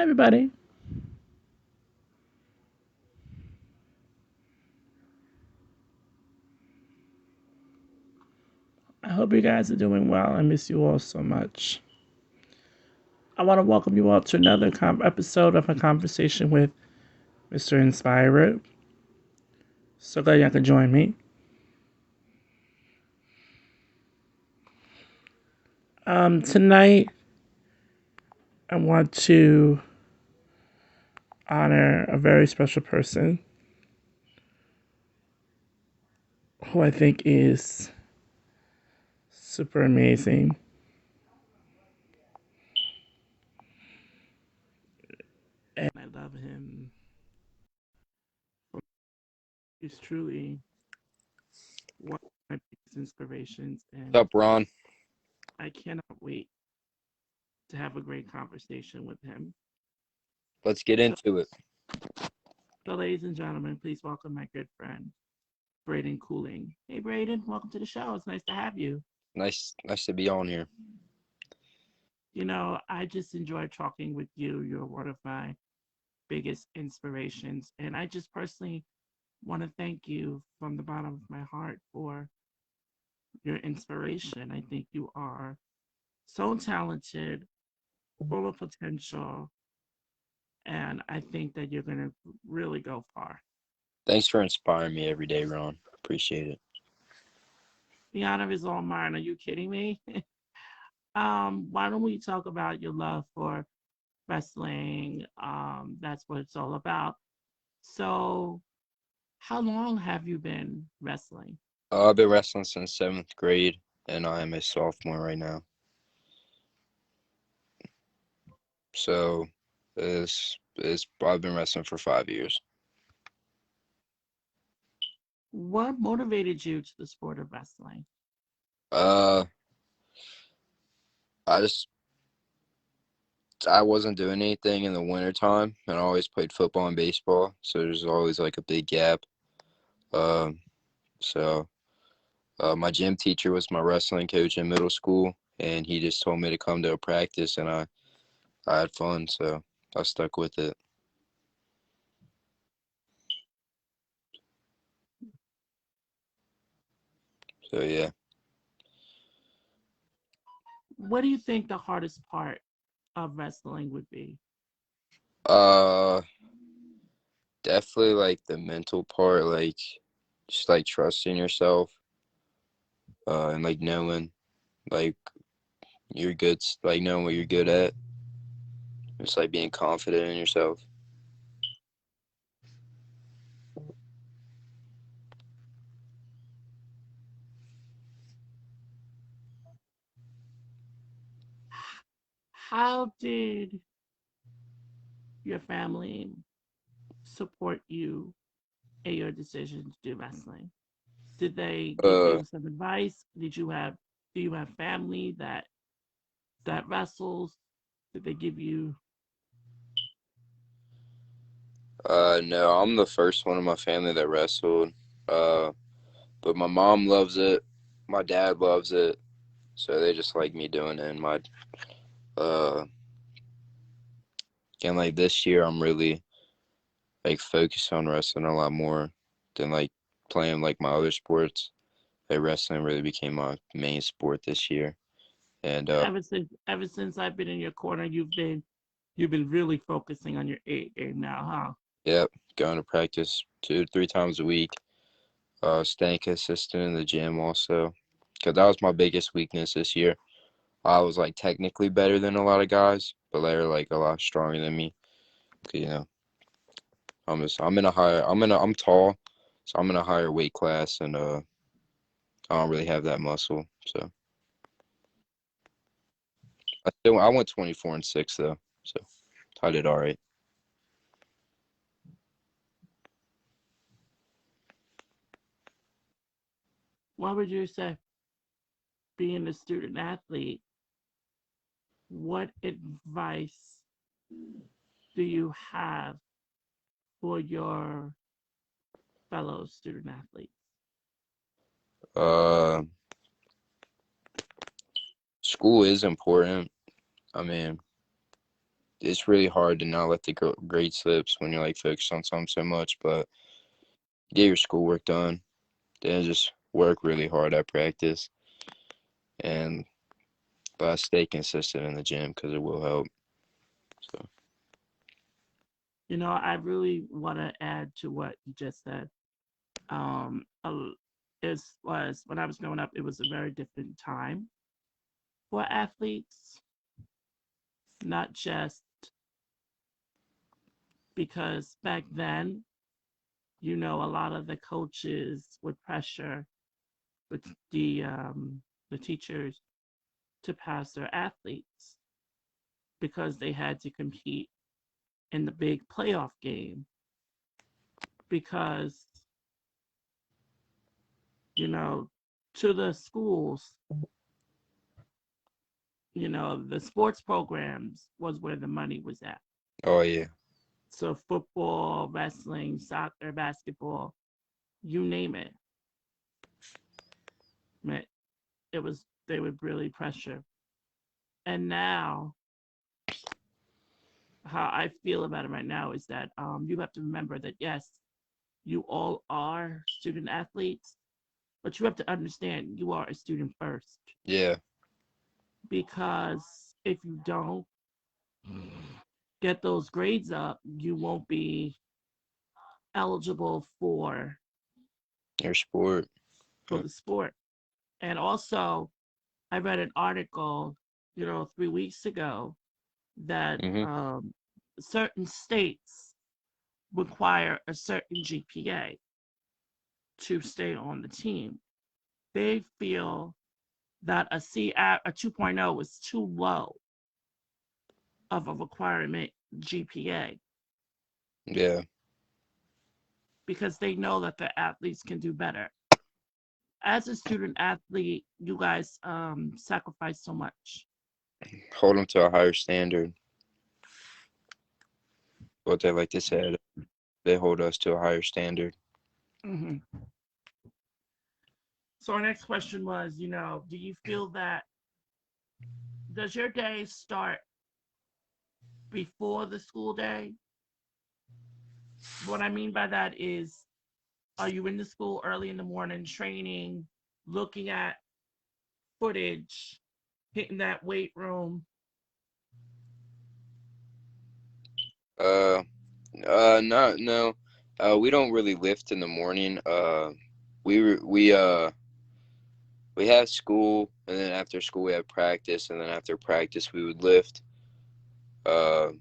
everybody. I hope you guys are doing well. I miss you all so much. I want to welcome you all to another episode of a conversation with Mr. Inspirer. So glad y'all could join me. Tonight, I want to honor a very special person who I think is super amazing. And I love him. He's truly one of my biggest inspirations, and What's up, Ron? I cannot wait to have a great conversation with him. Let's get So, into it. so ladies and gentlemen, please welcome my good friend, Brayden Kuhling. Hey, Brayden, welcome to the show. It's nice to have you. Nice to be on here. I just enjoy talking with you. You're one of my biggest inspirations. And I just personally want to thank you from the bottom of my heart for your inspiration. I think you are so talented, full of potential, and I think that you're going to really go far. Thanks for inspiring me every day, Ron. Appreciate it. The honor is all mine. Are you kidding me? Why don't we talk about your love for wrestling? That's what it's all about. So, how long have you been wrestling? I've been wrestling since seventh grade, and I am a sophomore right now. So, I've been wrestling for 5 years. What motivated you to the sport of wrestling? Uh, I just I wasn't doing anything in the winter time, and I always played football and baseball, so there's always like a big gap. Um, so my gym teacher was my wrestling coach in middle school, and he just told me to come to a practice, and I had fun, so I stuck with it. So yeah, What do you think the hardest part of wrestling would be? uh, definitely like the mental part, like just like trusting yourself, and like knowing like you're good, like knowing what you're good at. Just like being confident in yourself. How did your family support you in your decision to do wrestling? Did they give Uh, you some advice? Do you have family that wrestles? Did they give you no, I'm the first one in my family that wrestled. Uh, but my mom loves it, my dad loves it, so they just like me doing it. And my uh, and like this year, I'm really like focused on wrestling a lot more than like playing like my other sports. Like wrestling really became my main sport this year. And ever since I've been in your corner, you've been really focusing on your A game now, huh? yep, going to practice 2 to 3 times a week. Staying consistent in the gym also, because that was my biggest weakness this year. I was like technically better than a lot of guys, but they were like a lot stronger than me. 'Cause, I'm tall, so I'm in a higher weight class, and I don't really have that muscle. So I went 24-6 though, so I did all right. What would you say, being a student athlete, what advice do you have for your fellow student athletes? Uh, School is important. I mean, it's really hard to not let the grade slips when you're like focused on something so much. But get your schoolwork done, then just work really hard at practice, and stay consistent in the gym because it will help. So I really want to add to what you just said. It was when I was growing up, it was a very different time for athletes, not just because back then, a lot of the coaches would pressure with the teachers to pass their athletes because they had to compete in the big playoff game because you know to the schools, the sports programs was where the money was at. oh yeah, So football, wrestling, soccer, basketball, you name it, man, it was they would really pressure. And now, how I feel about it right now is that you have to remember that yes, you all are student athletes, but you have to understand you are a student first yeah, because if you don't get those grades up, you won't be eligible your sport. for the sport. And also, I read an article, 3 weeks ago that Mm-hmm. certain states require a certain GPA to stay on the team. They feel that a 2.0 is too low of a requirement GPA Yeah, because they know that the athletes can do better. As a student athlete, you guys sacrifice so much. hold them to a higher standard. What they like to say, they hold us to a higher standard. Hmm. So our next question was, do you feel that does your day start before the school day? What I mean by that is, are you in the school early in the morning training, looking at footage, hitting that weight room? Uh, no, no. We don't really lift in the morning. We have school, and then after school we have practice, and then after practice we would lift. Uh,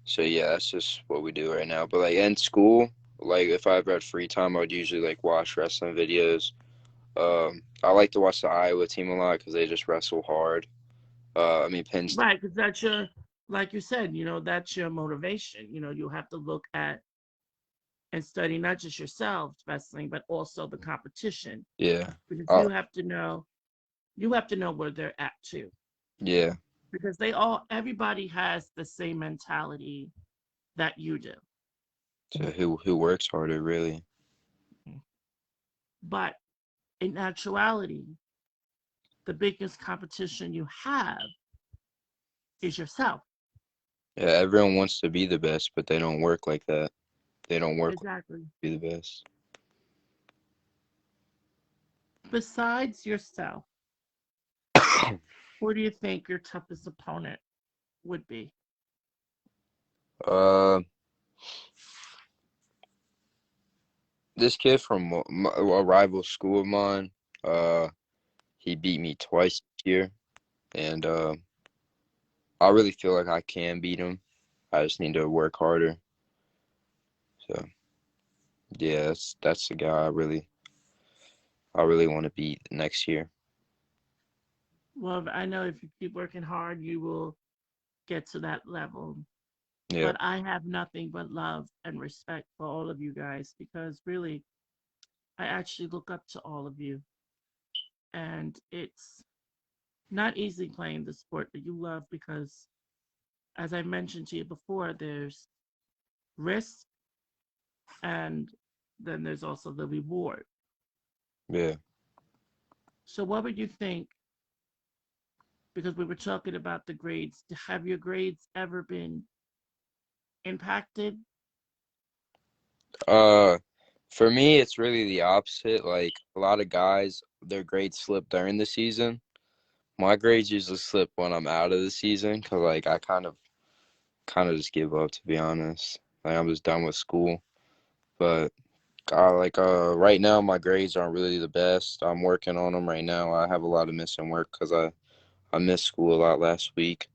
so yeah, that's just what we do right now. But like in school, like if I ever had free time, I would usually like watch wrestling videos. I like to watch the Iowa team a lot because they just wrestle hard. I mean Penn State. Right, because that's your, like you said, that's your motivation. You have to look at and study not just yourself wrestling, but also the competition Yeah. because Uh, you have to know where they're at too. yeah. Because everybody has the same mentality that you do. So who works harder really? But in actuality, the biggest competition you have is yourself. Yeah, everyone wants to be the best, but they don't work like that. They don't work to Exactly. be the best. Besides yourself, who do you think your toughest opponent would be? Uh, this kid from a rival school of mine, uh, he beat me twice this year, and I really feel like I can beat him. I just need to work harder. So yeah, that's the guy I really want to beat next year. Well, I know if you keep working hard, you will get to that level. Yeah, But I have nothing but love and respect for all of you guys because really, I actually look up to all of you. And it's not easy playing the sport that you love because, as I mentioned to you before, there's risk and then there's also the reward. yeah. So, what would you think? because we were talking about the grades. Have your grades ever been impacted? Uh, for me, it's really the opposite. Like a lot of guys, their grades slip during the season. My grades usually slip when I'm out of the season because like I kind of just give up to be honest. Like I'm just done with school. But right now my grades aren't really the best. I'm working on them right now. I have a lot of missing work because I missed school a lot last week.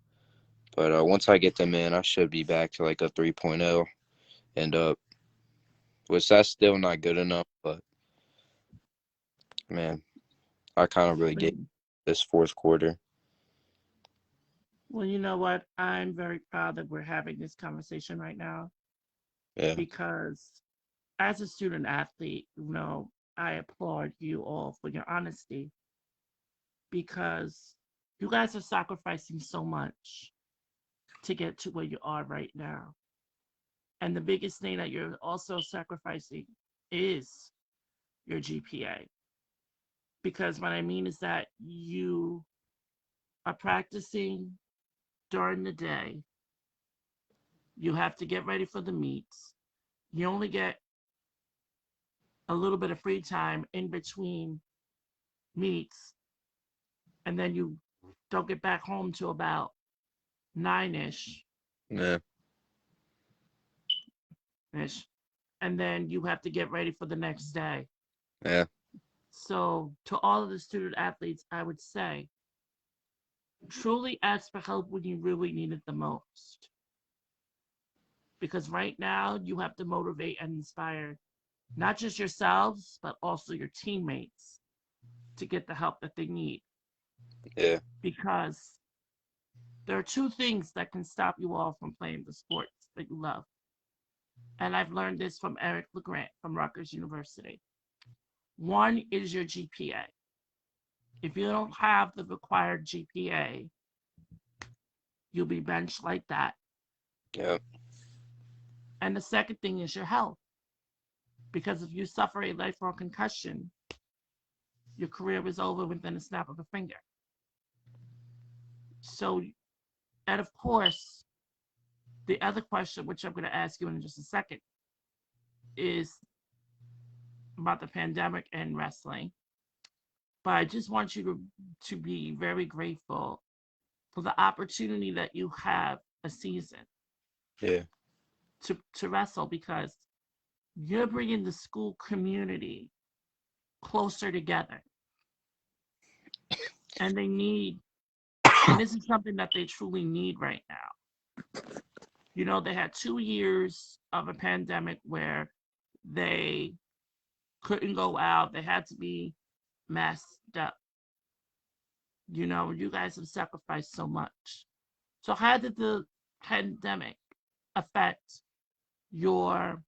But once I get them in, I should be back to like a 3.0 and up, which that's still not good enough. But man, I kind of really get Mm. this fourth quarter. Well, you know what? I'm very proud that we're having this conversation right now Yeah, because as a student athlete, I applaud you all for your honesty because you guys are sacrificing so much to get to where you are right now. And the biggest thing that you're also sacrificing is your GPA. Because what I mean is that you are practicing during the day, you have to get ready for the meets. You only get a little bit of free time in between meets, and then you don't get back home till about 9 ish, yeah, ish, and then you have to get ready for the next day. yeah, So, to all of the student athletes, I would say truly ask for help when you really need it the most. Because right now, you have to motivate and inspire not just yourselves, but also your teammates to get the help that they need. yeah, Because there are two things that can stop you all from playing the sports that you love. And I've learned this from Eric LeGrant from Rutgers University. One is your GPA. If you don't have the required GPA, you'll be benched like that. yeah, And the second thing is your health. Because if you suffer a lifelong concussion, your career is over within a snap of a finger. So, and of course, the other question, which I'm going to ask you in just a second, is about the pandemic and wrestling. But I just want you to be very grateful for the opportunity that you have a season yeah, to wrestle because you're bringing the school community closer together. And they need, and this is something that they truly need right now. They had 2 years of a pandemic where they couldn't go out, they had to be masked up. You guys have sacrificed so much. So, how did the pandemic affect your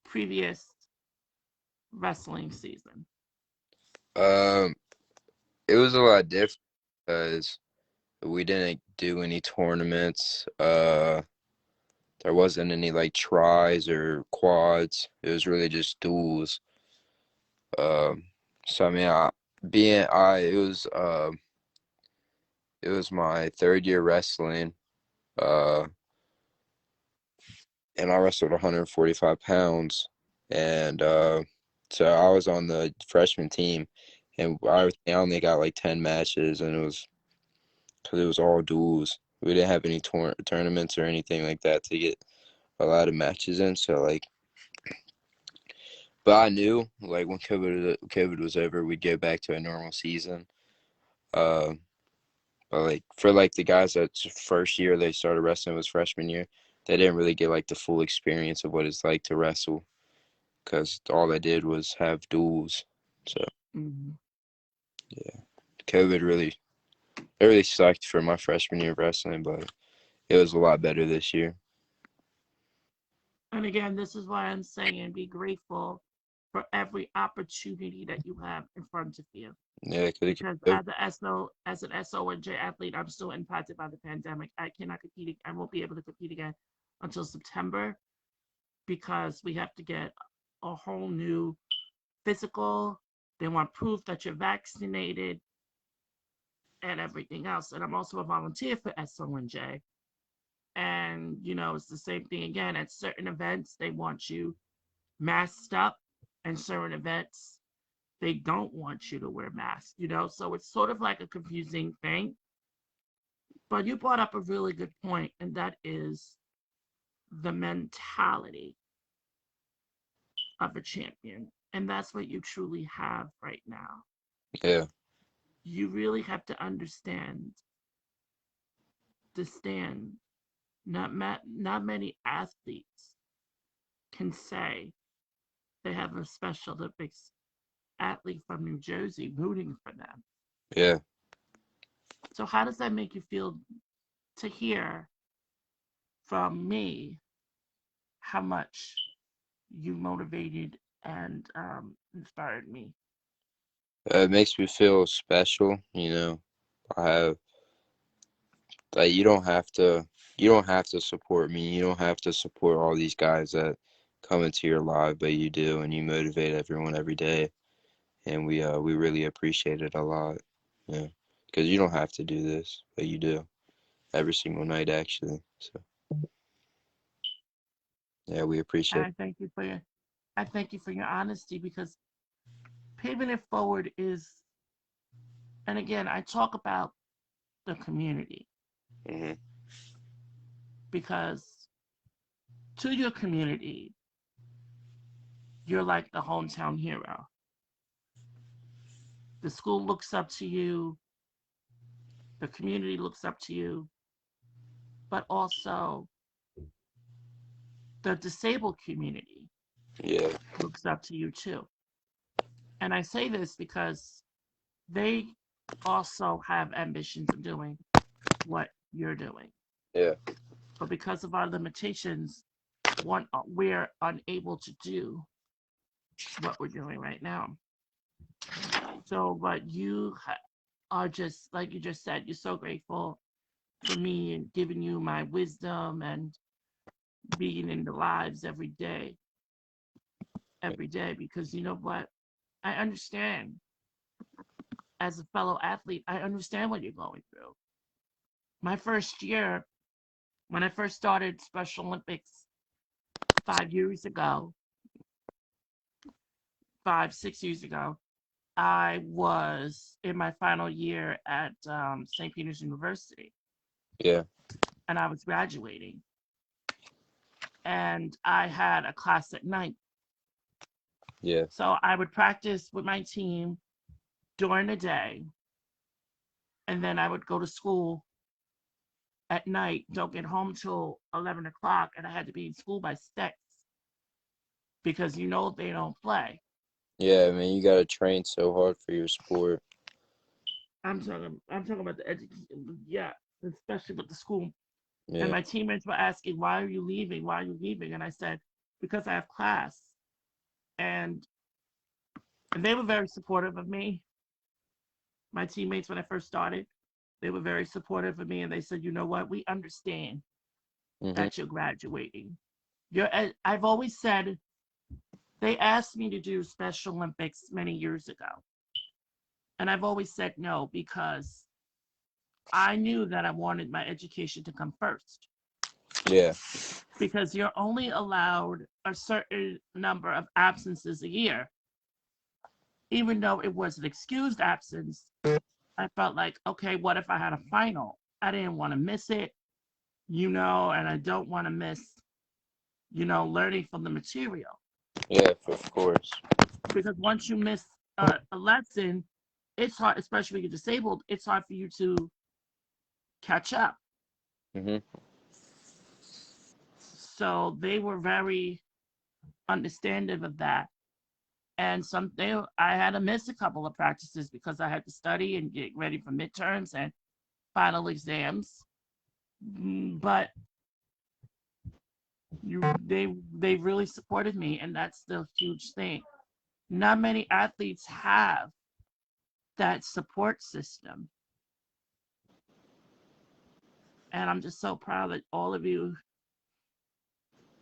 previous wrestling season? um, it was a lot different because we didn't do any tournaments. There wasn't any like tries or quads. It was really just duels. Um, so I mean, it was my third year wrestling. Uh, and I wrestled 145 pounds, and so I was on the freshman team, and I only got like 10 matches, and it was because it was all duels. We didn't have any tournaments or anything like that to get a lot of matches in. So like, but I knew like when COVID was over, we'd go back to a normal season. Uh, but like for like the guys that's first year they started wrestling was freshman year, they didn't really get like the full experience of what it's like to wrestle because all they did was have duels. So Mhm. yeah, COVID really sucked for my freshman year of wrestling, but it was a lot better this year. And again, this is why I'm saying be grateful for every opportunity that you have in front of you. Yeah, because Because it as an SO and J athlete, I'm still impacted by the pandemic. I cannot compete. I won't be able to compete again until September because we have to get a whole new physical. They want proof that you're vaccinated. and everything else. And I'm also a volunteer for SONJ. And, it's the same thing again. At certain events, they want you masked up, and certain events, they don't want you to wear masks. So it's sort of like a confusing thing. But you brought up a really good point, and that is the mentality of a champion. And that's what you truly have right now. Yeah, You really have to understand the stand. Not many athletes can say they have a Special Olympics athlete from New Jersey rooting for them. yeah. So how does that make you feel to hear from me how much you motivated and inspired me? It makes me feel special, you know. I have like you don't have to support me. You don't have to support all these guys that come into your life, but you do, and you motivate everyone every day, and we really appreciate it a lot. Yeah, because you don't have to do this, but you do every single night actually. So yeah, we And appreciate. I thank you for your honesty, because paving it forward is, and again, I talk about the community, Hmm. because to your community, you're like the hometown hero. The school looks up to you, the community looks up to you, but also the disabled community Yeah, looks up to you too. And I say this because they also have ambitions of doing what you're doing. yeah, But because of our limitations, we're unable to do what we're doing right now. So, but are just, like you just said, you're so grateful for me and giving you my wisdom and being in the lives every day, because you know what? I understand. As a fellow athlete, I understand what you're going through. My first year, when I first started Special Olympics 5 years ago, 6 years ago, I was in my final year at St. Peter's University, yeah, and I was graduating. And I had a class at night. yeah, So I would practice with my team during the day, and then I would go to school at night, don't get home till 11 o'clock, and I had to be in school by 6, because they don't play. yeah. I mean, you gotta train so hard for your sport. I'm talking about the education, yeah, especially with the school. And Yeah, my teammates were asking, "Why are you leaving? Why are you leaving?" And I said, "Because I have class." And they were very supportive of me. My teammates, when I first started, they were very supportive of me, and they said, "You know what? We understand hmm, that you're graduating. I've always said, they asked me to do Special Olympics many years ago, and I've always said no, because I knew that I wanted my education to come first. yeah, Because you're only allowed a certain number of absences a year, even though it was an excused absence. I felt like, okay, what if I had a final? I didn't want to miss it, and I don't want to miss, learning from the material. yeah. Of course. Because once you miss a lesson, it's hard, especially when you're disabled, it's hard for you to catch up. Hmm. So they were very understanding of that. And I had to miss a couple of practices because I had to study and get ready for midterms and final exams. But they really supported me, and that's the huge thing. Not many athletes have that support system, and I'm just so proud that all of you.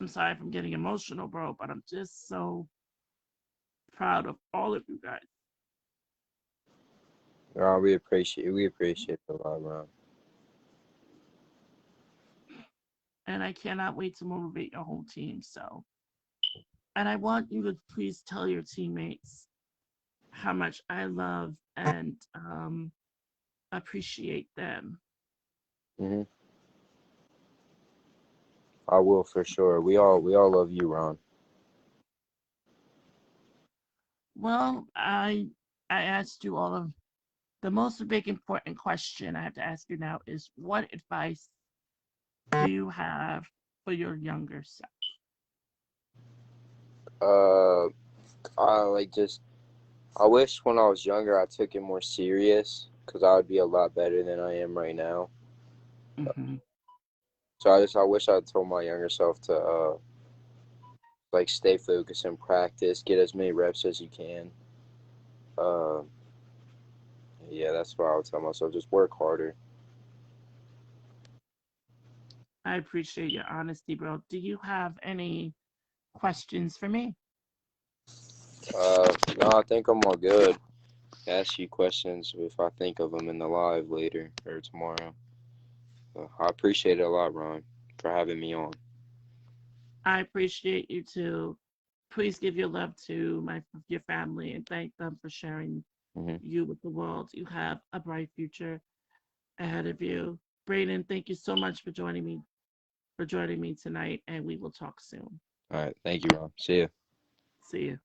I'm sorry if I'm getting emotional, bro, but I'm just so proud of all of you guys. We appreciate it a lot, Ron. And I cannot wait to motivate your whole team. So, and I want you to please tell your teammates how much I love and appreciate them. Hmm. I will for sure. We all love you, Ron. Well, I asked you all of the most big important question I have to ask you now is what advice do you have for your younger self? Uh, I like just I wish when I was younger I took it more serious because I would be a lot better than I am right now. Hmm. So I wish I told my younger self to like stay focused and practice, get as many reps as you can. Uh, yeah, that's what I would tell myself. Just work harder. I appreciate your honesty, bro. Do you have any questions for me? No, I think I'm all good. Ask you questions if I think of them in the live later or tomorrow. I appreciate it a lot, Ron, for having me on. I appreciate you too. Please give your love to your family and thank them for sharing Hmm. you with the world. You have a bright future ahead of you. Brayden, thank you so much for joining me tonight, and we will talk soon. All right, thank you, Ron. See ya. See you.